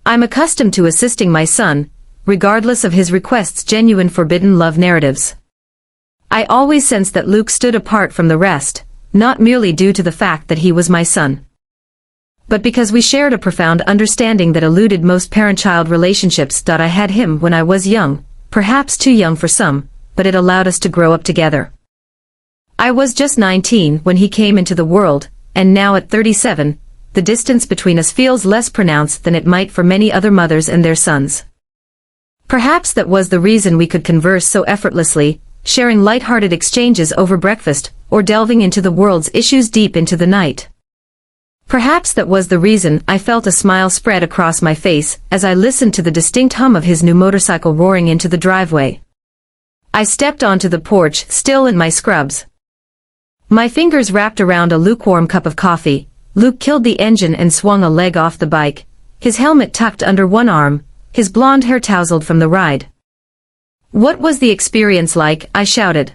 I'm accustomed to assisting my son, regardless of his requests, genuine forbidden love narratives. I always sensed that Luke stood apart from the rest, not merely due to the fact that he was my son, but because we shared a profound understanding that eluded most parent-child relationships. I had him when I was young, perhaps too young for some, but it allowed us to grow up together. I was just 19 when he came into the world, and now at 37, the distance between us feels less pronounced than it might for many other mothers and their sons. Perhaps that was the reason we could converse so effortlessly, sharing light-hearted exchanges over breakfast, or delving into the world's issues deep into the night. Perhaps that was the reason I felt a smile spread across my face as I listened to the distinct hum of his new motorcycle roaring into the driveway. I stepped onto the porch, still in my scrubs. My fingers wrapped around a lukewarm cup of coffee. Luke killed the engine and swung a leg off the bike, his helmet tucked under one arm, his blonde hair tousled from the ride. "What was the experience like?" I shouted.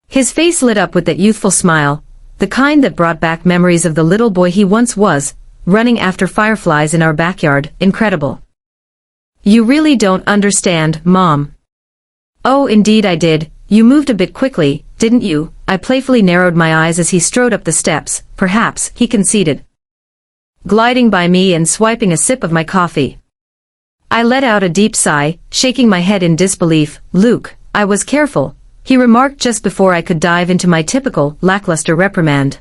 His face lit up with that youthful smile, the kind that brought back memories of the little boy he once was, running after fireflies in our backyard. "Incredible. You really don't understand, Mom." "Oh, indeed I did. You moved a bit quickly, didn't you?" I playfully narrowed my eyes as he strode up the steps. "Perhaps," he conceded, gliding by me and swiping a sip of my coffee. I let out a deep sigh, shaking my head in disbelief. "Luke, I was careful," he remarked just before I could dive into my typical, lackluster reprimand.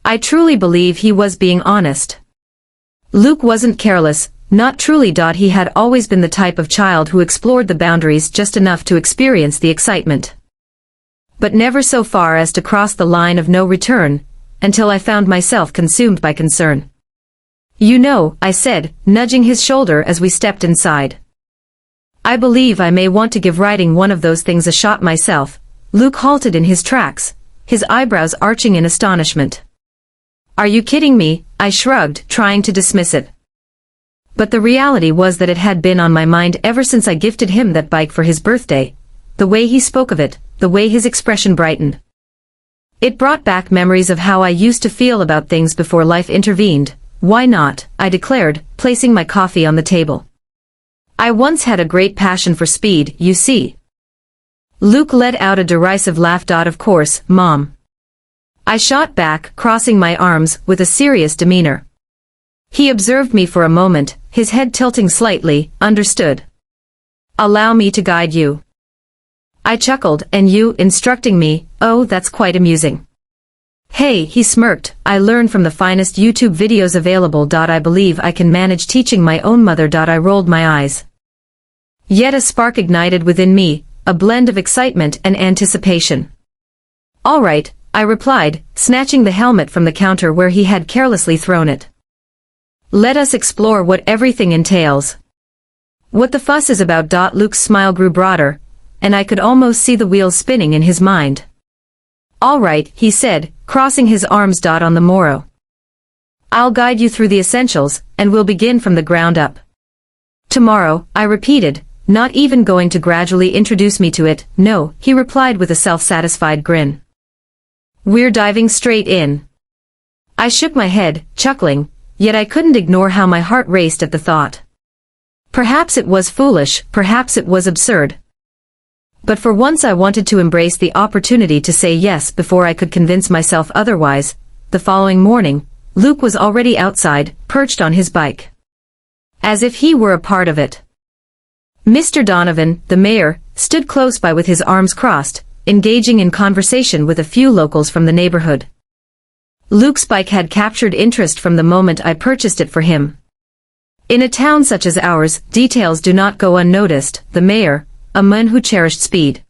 I truly believe he was being honest. Luke wasn't careless, not truly. He had always been the type of child who explored the boundaries just enough to experience the excitement, but never so far as to cross the line of no return, until I found myself consumed by concern. "You know," I said, nudging his shoulder as we stepped inside, "I believe I may want to give writing one of those things a shot myself." Luke halted in his tracks, his eyebrows arching in astonishment. "Are you kidding me?" I shrugged, trying to dismiss it. But the reality was that it had been on my mind ever since I gifted him that bike for his birthday. The way he spoke of it, the way his expression brightened. It brought back memories of how I used to feel about things before life intervened. "Why not?" I declared, placing my coffee on the table. "I once had a great passion for speed, you see." Luke let out a derisive laugh. "Of course, Mom." I shot back, crossing my arms, with a serious demeanor. He observed me for a moment, his head tilting slightly. "Understood. Allow me to guide you." I chuckled. "And you instructing me? Oh, that's quite amusing." "Hey," he smirked, "I learn from the finest YouTube videos available. I believe I can manage teaching my own mother." I rolled my eyes. Yet a spark ignited within me, a blend of excitement and anticipation. "All right," I replied, snatching the helmet from the counter where he had carelessly thrown it. "Let us explore what everything entails. What the fuss is about." Luke's smile grew broader, and I could almost see the wheels spinning in his mind. "All right," he said, crossing his arms. On the morrow, I'll guide you through the essentials, and we'll begin from the ground up. "Tomorrow," I repeated, not even going to gradually introduce me to it. "No," he replied with a self-satisfied grin. "We're diving straight in." I shook my head, chuckling, yet I couldn't ignore how my heart raced at the thought. Perhaps it was foolish, perhaps it was absurd. But for once I wanted to embrace the opportunity to say yes before I could convince myself otherwise. The following morning, Luke was already outside, perched on his bike, as if he were a part of it. Mr. Donovan, the mayor, stood close by with his arms crossed, engaging in conversation with a few locals from the neighborhood. Luke's bike had captured interest from the moment I purchased it for him. In a town such as ours, details do not go unnoticed. The mayor, a man who cherished speed,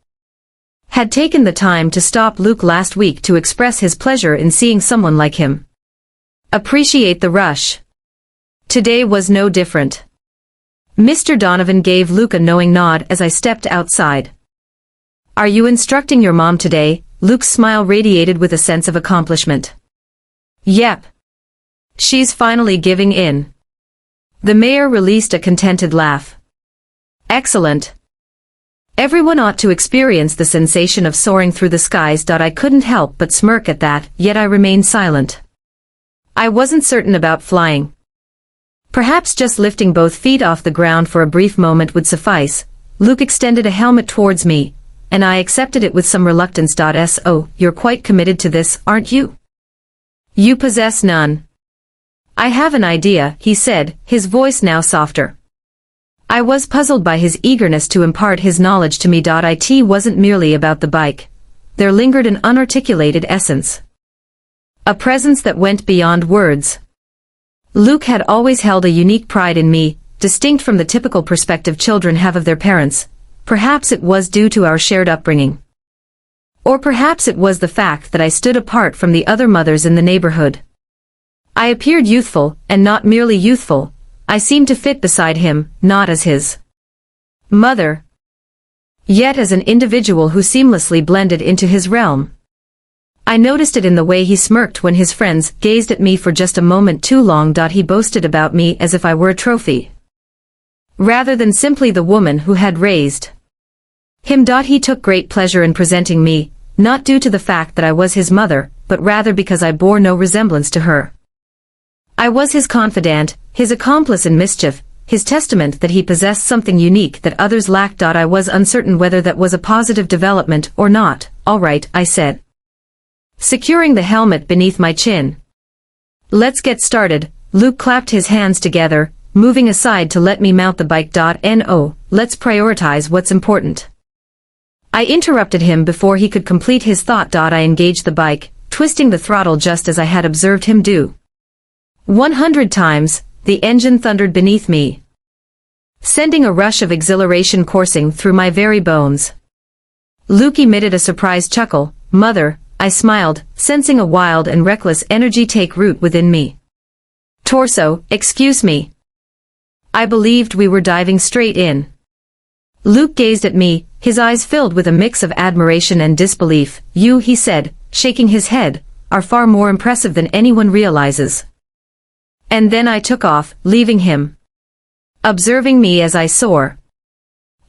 had taken the time to stop Luke last week to express his pleasure in seeing someone like him appreciate the rush. Today was no different. Mr. Donovan gave Luke a knowing nod as I stepped outside. "Are you instructing your mom today?" Luke's smile radiated with a sense of accomplishment. "Yep. She's finally giving in." The mayor released a contented laugh. "Excellent. Everyone ought to experience the sensation of soaring through the skies." I couldn't help but smirk at that, yet I remained silent. I wasn't certain about flying. Perhaps just lifting both feet off the ground for a brief moment would suffice. Luke extended a helmet towards me, and I accepted it with some reluctance. So, you're quite committed to this, aren't you? You possess none. I have an idea, he said, his voice now softer. I was puzzled by his eagerness to impart his knowledge to me. It wasn't merely about the bike. There lingered an unarticulated essence. A presence that went beyond words. Luke had always held a unique pride in me, distinct from the typical perspective children have of their parents. Perhaps it was due to our shared upbringing. Or perhaps it was the fact that I stood apart from the other mothers in the neighborhood. I appeared youthful, and not merely youthful. I seemed to fit beside him, not as his mother, yet as an individual who seamlessly blended into his realm. I noticed it in the way he smirked when his friends gazed at me for just a moment too long. He boasted about me as if I were a trophy, rather than simply the woman who had raised him. He took great pleasure in presenting me, not due to the fact that I was his mother, but rather because I bore no resemblance to her. I was his confidant, his accomplice in mischief, his testament that he possessed something unique that others lacked. I was uncertain whether that was a positive development or not. All right, I said, securing the helmet beneath my chin. Let's get started. Luke clapped his hands together, moving aside to let me mount the bike. No, let's prioritize what's important. I interrupted him before he could complete his thought. I engaged the bike, twisting the throttle just as I had observed him do. 100 times, the engine thundered beneath me, sending a rush of exhilaration coursing through my very bones. Luke emitted a surprised chuckle. Mother, I smiled, sensing a wild and reckless energy take root within me. Torso, excuse me. I believed we were diving straight in. Luke gazed at me, his eyes filled with a mix of admiration and disbelief. You, he said, shaking his head, are far more impressive than anyone realizes. And then I took off, leaving him observing me as I soar.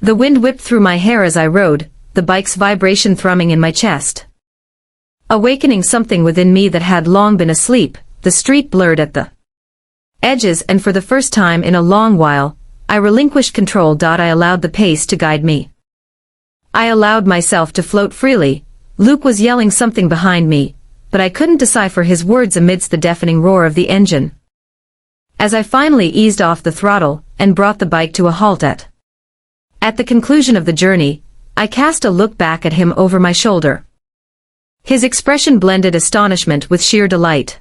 The wind whipped through my hair as I rode, the bike's vibration thrumming in my chest, awakening something within me that had long been asleep. The street blurred at the edges, and for the first time in a long while, I relinquished control. I allowed the pace to guide me. I allowed myself to float freely. Luke was yelling something behind me, but I couldn't decipher his words amidst the deafening roar of the engine. As I finally eased off the throttle and brought the bike to a halt at the conclusion of the journey, I cast a look back at him over my shoulder. His expression blended astonishment with sheer delight.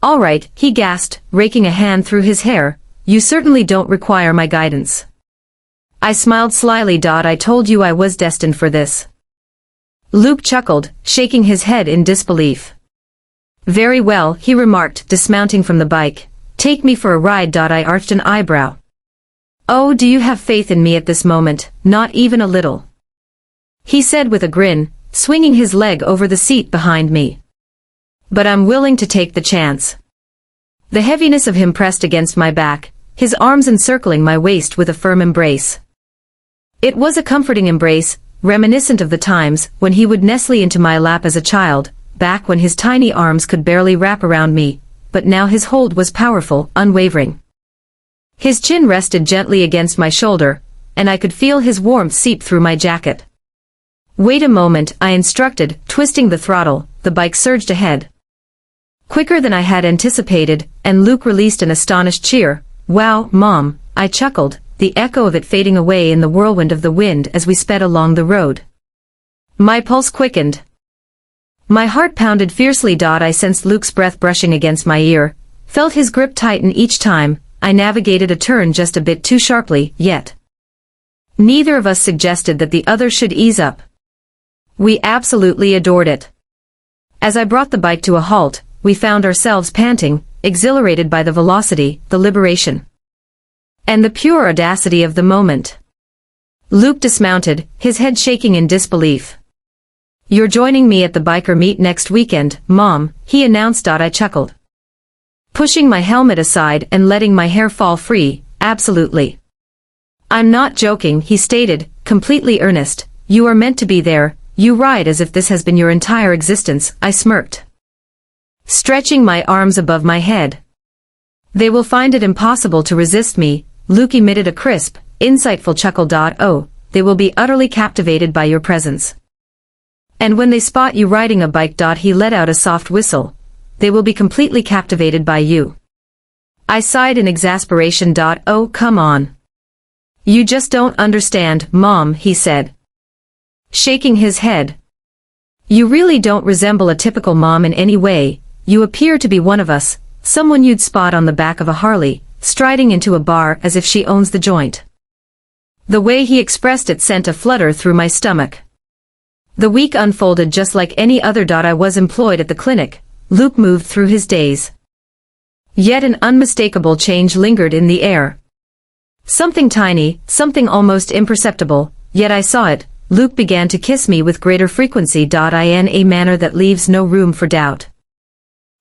All right, he gasped, raking a hand through his hair, you certainly don't require my guidance. I smiled slyly. I told you I was destined for this. Luke chuckled, shaking his head in disbelief. Very well, he remarked, dismounting from the bike. Take me for a ride. I arched an eyebrow. Oh, do you have faith in me at this moment? Not even a little, he said with a grin, swinging his leg over the seat behind me. But I'm willing to take the chance. The heaviness of him pressed against my back, his arms encircling my waist with a firm embrace. It was a comforting embrace, reminiscent of the times when he would nestle into my lap as a child, back when his tiny arms could barely wrap around me, but now his hold was powerful, unwavering. His chin rested gently against my shoulder, and I could feel his warmth seep through my jacket. Wait a moment, I instructed, twisting the throttle. The bike surged ahead, quicker than I had anticipated, and Luke released an astonished cheer. Wow, Mom, I chuckled, the echo of it fading away in the whirlwind of the wind as we sped along the road. My pulse quickened. My heart pounded fiercely. I sensed Luke's breath brushing against my ear, felt his grip tighten each time I navigated a turn just a bit too sharply, yet neither of us suggested that the other should ease up. We absolutely adored it. As I brought the bike to a halt, we found ourselves panting, exhilarated by the velocity, the liberation, and the pure audacity of the moment. Luke dismounted, his head shaking in disbelief. You're joining me at the biker meet next weekend, Mom, he announced. I chuckled, pushing my helmet aside and letting my hair fall free. Absolutely. I'm not joking, he stated, completely earnest. You are meant to be there. You ride as if this has been your entire existence, I smirked, stretching my arms above my head. They will find it impossible to resist me, Luke emitted a crisp, insightful chuckle. Oh, they will be utterly captivated by your presence. And when they spot you riding a bike. He let out a soft whistle. They will be completely captivated by you. I sighed in exasperation. Oh, come on. You just don't understand, Mom, he said, shaking his head. You really don't resemble a typical mom in any way. You appear to be one of us, someone you'd spot on the back of a Harley, striding into a bar as if she owns the joint. The way he expressed it sent a flutter through my stomach. The week unfolded just like any other. I was employed at the clinic. Luke moved through his days. Yet an unmistakable change lingered in the air. Something tiny, something almost imperceptible, yet I saw it. Luke began to kiss me with greater frequency. In a manner that leaves no room for doubt.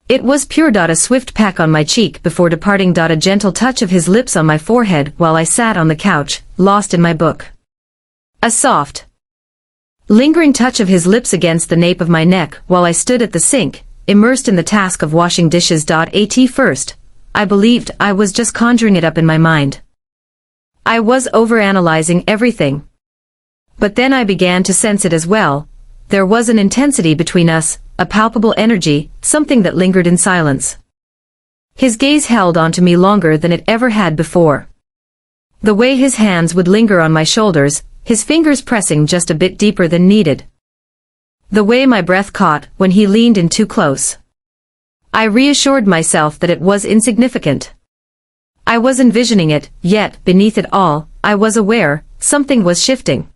It was pure. A swift peck on my cheek before departing. A gentle touch of his lips on my forehead while I sat on the couch, lost in my book. A soft, lingering touch of his lips against the nape of my neck while I stood at the sink, immersed in the task of washing dishes. At first, I believed I was just conjuring it up in my mind. I was overanalyzing everything. But then I began to sense it as well. There was an intensity between us, a palpable energy, something that lingered in silence. His gaze held onto me longer than it ever had before. The way his hands would linger on my shoulders, his fingers pressing just a bit deeper than needed. The way my breath caught when he leaned in too close. I reassured myself that it was insignificant. I was envisioning it, yet, beneath it all, I was aware, something was shifting.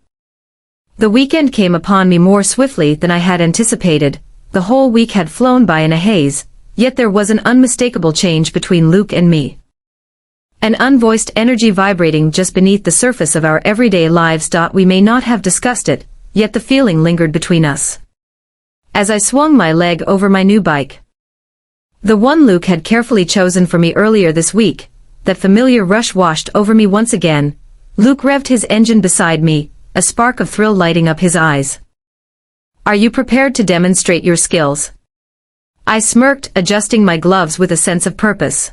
The weekend came upon me more swiftly than I had anticipated. The whole week had flown by in a haze, yet there was an unmistakable change between Luke and me. An unvoiced energy vibrating just beneath the surface of our everyday lives. We may not have discussed it, yet the feeling lingered between us. As I swung my leg over my new bike, the one Luke had carefully chosen for me earlier this week, that familiar rush washed over me once again. Luke revved his engine beside me, a spark of thrill lighting up his eyes. Are you prepared to demonstrate your skills? I smirked, adjusting my gloves with a sense of purpose.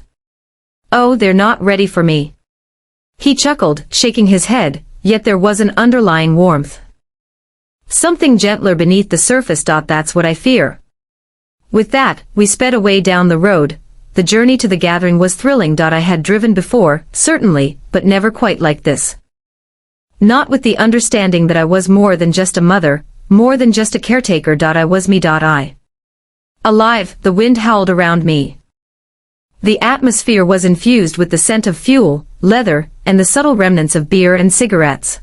Oh, they're not ready for me. He chuckled, shaking his head, yet there was an underlying warmth. Something gentler beneath the surface. That's what I fear. With that, we sped away down the road. The journey to the gathering was thrilling. I had driven before, certainly, but never quite like this. Not with the understanding that I was more than just a mother, more than just a caretaker. I was me. Alive, the wind howled around me. The atmosphere was infused with the scent of fuel, leather, and the subtle remnants of beer and cigarettes.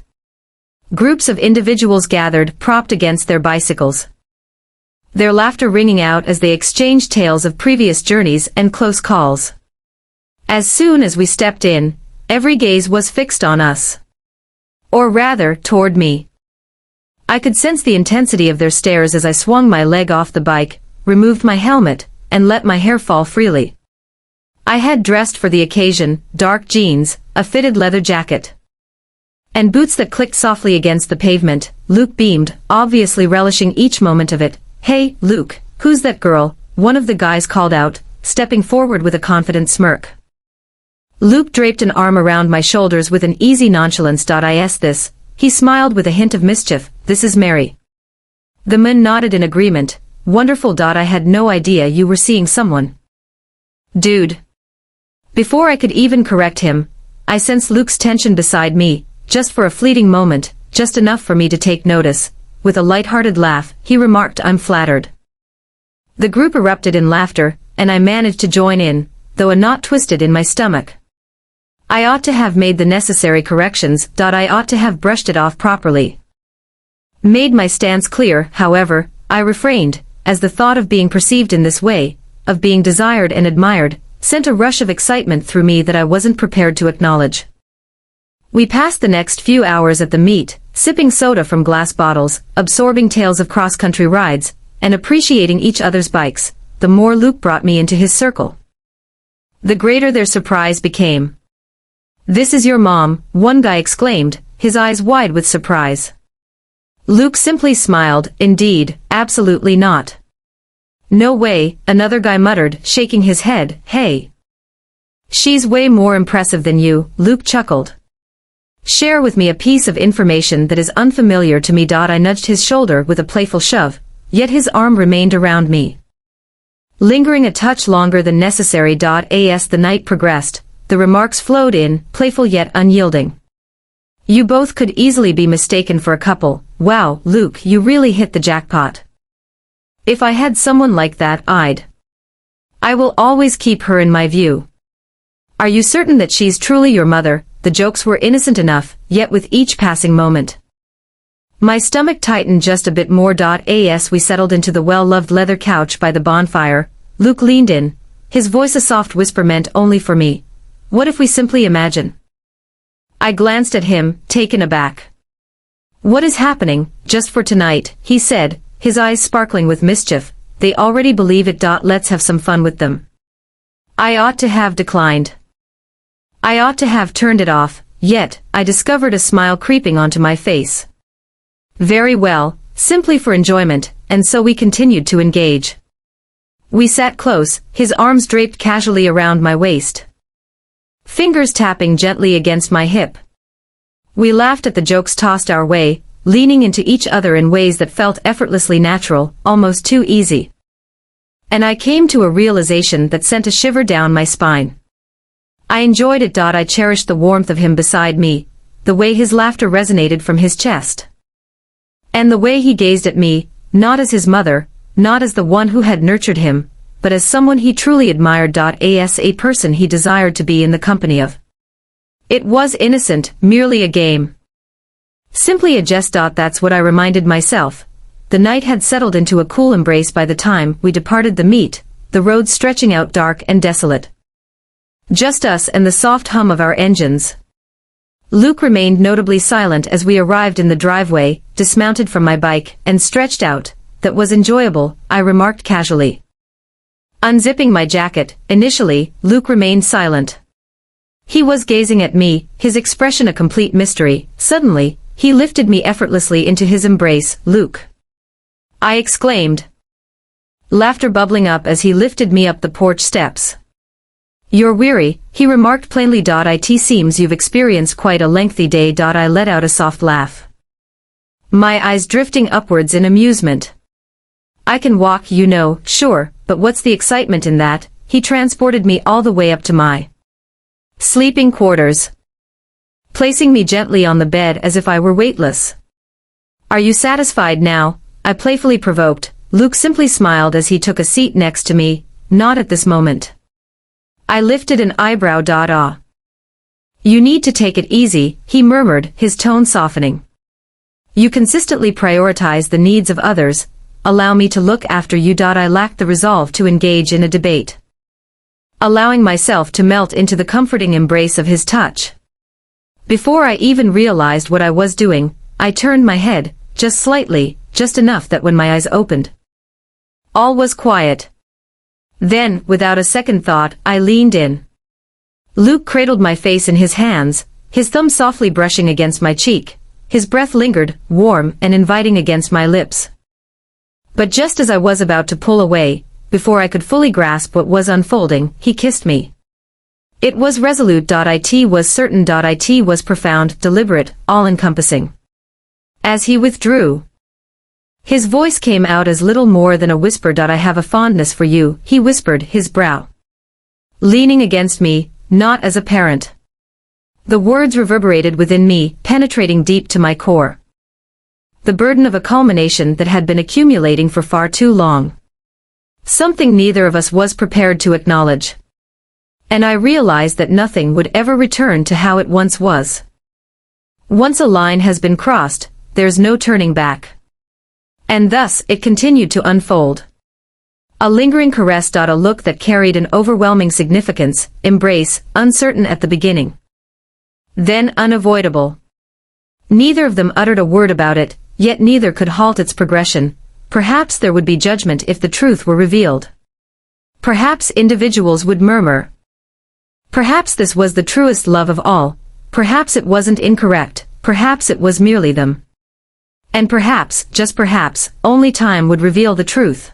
Groups of individuals gathered, propped against their bicycles. Their laughter ringing out as they exchanged tales of previous journeys and close calls. As soon as we stepped in, every gaze was fixed on us. Or rather, toward me. I could sense the intensity of their stares as I swung my leg off the bike, removed my helmet, and let my hair fall freely. I had dressed for the occasion, dark jeans, a fitted leather jacket, and boots that clicked softly against the pavement. Luke beamed, obviously relishing each moment of it. Hey, Luke, who's that girl? One of the guys called out, stepping forward with a confident smirk. Luke draped an arm around my shoulders with an easy nonchalance. This, he smiled with a hint of mischief, this is Mary. The men nodded in agreement. Wonderful. I had no idea you were seeing someone. Dude. Before I could even correct him, I sensed Luke's tension beside me, just for a fleeting moment, just enough for me to take notice. With a light-hearted laugh, he remarked, I'm flattered. The group erupted in laughter, and I managed to join in, though a knot twisted in my stomach. I ought to have made the necessary corrections. I ought to have brushed it off properly. Made my stance clear, however, I refrained, as the thought of being perceived in this way, of being desired and admired, sent a rush of excitement through me that I wasn't prepared to acknowledge. We passed the next few hours at the meet, sipping soda from glass bottles, absorbing tales of cross-country rides, and appreciating each other's bikes. The more Luke brought me into his circle, the greater their surprise became. This is your mom, one guy exclaimed, his eyes wide with surprise. Luke simply smiled. Indeed, absolutely not. No way, another guy muttered, shaking his head. Hey. She's way more impressive than you, Luke chuckled. Share with me a piece of information that is unfamiliar to me. I nudged his shoulder with a playful shove, yet his arm remained around me. Lingering a touch longer than necessary. As the night progressed, the remarks flowed in, playful yet unyielding. You both could easily be mistaken for a couple. Wow, Luke, you really hit the jackpot. If I had someone like that, I will always keep her in my view. Are you certain that she's truly your mother? The jokes were innocent enough, yet with each passing moment, my stomach tightened just a bit more. As we settled into the well-loved leather couch by the bonfire, Luke leaned in, his voice a soft whisper meant only for me. What if we simply imagine? I glanced at him, taken aback. What is happening? Just for tonight, he said, his eyes sparkling with mischief. They already believe it. Let's have some fun with them. I ought to have declined. I ought to have turned it off, yet, I discovered a smile creeping onto my face. Very well, simply for enjoyment, and so we continued to engage. We sat close, his arms draped casually around my waist, fingers tapping gently against my hip. We laughed at the jokes tossed our way, leaning into each other in ways that felt effortlessly natural, almost too easy. And I came to a realization that sent a shiver down my spine. I enjoyed it. I cherished the warmth of him beside me, the way his laughter resonated from his chest. And the way he gazed at me, not as his mother, not as the one who had nurtured him, but as someone he truly admired. As a person he desired to be in the company of. It was innocent, merely a game. Simply a jest. That's what I reminded myself. The night had settled into a cool embrace by the time we departed the meet, the road stretching out dark and desolate. Just us and the soft hum of our engines. Luke remained notably silent as we arrived in the driveway, dismounted from my bike, and stretched out. That was enjoyable, I remarked casually. Unzipping my jacket, initially, Luke remained silent. He was gazing at me, his expression a complete mystery. Suddenly, he lifted me effortlessly into his embrace. Luke! I exclaimed, laughter bubbling up as he lifted me up the porch steps. You're weary, he remarked plainly. It seems you've experienced quite a lengthy day. I let out a soft laugh, my eyes drifting upwards in amusement. I can walk, you know. Sure, but what's the excitement in that? He transported me all the way up to my sleeping quarters, placing me gently on the bed as if I were weightless. Are you satisfied now? I playfully provoked. Luke simply smiled as he took a seat next to me. Not at this moment. I lifted an eyebrow. Ah. You need to take it easy, he murmured, his tone softening. You consistently prioritize the needs of others. Allow me to look after you. I lacked the resolve to engage in a debate, allowing myself to melt into the comforting embrace of his touch. Before I even realized what I was doing, I turned my head, just slightly, just enough that when my eyes opened, all was quiet. Then, without a second thought, I leaned in. Luke cradled my face in his hands, his thumb softly brushing against my cheek. His breath lingered, warm and inviting against my lips. But just as I was about to pull away, before I could fully grasp what was unfolding, he kissed me. It was resolute. It was certain. It was profound, deliberate, all-encompassing. As he withdrew, his voice came out as little more than a whisper. I have a fondness for you, he whispered, his brow leaning against me, not as a parent. The words reverberated within me, penetrating deep to my core. The burden of a culmination that had been accumulating for far too long. Something neither of us was prepared to acknowledge. And I realized that nothing would ever return to how it once was. Once a line has been crossed, there's no turning back. And thus, it continued to unfold. A lingering caress. A look that carried an overwhelming significance, embrace, uncertain at the beginning, then unavoidable. Neither of them uttered a word about it, yet neither could halt its progression. Perhaps there would be judgment if the truth were revealed. Perhaps individuals would murmur. Perhaps this was the truest love of all. Perhaps it wasn't incorrect. Perhaps it was merely them. And perhaps, just perhaps, only time would reveal the truth.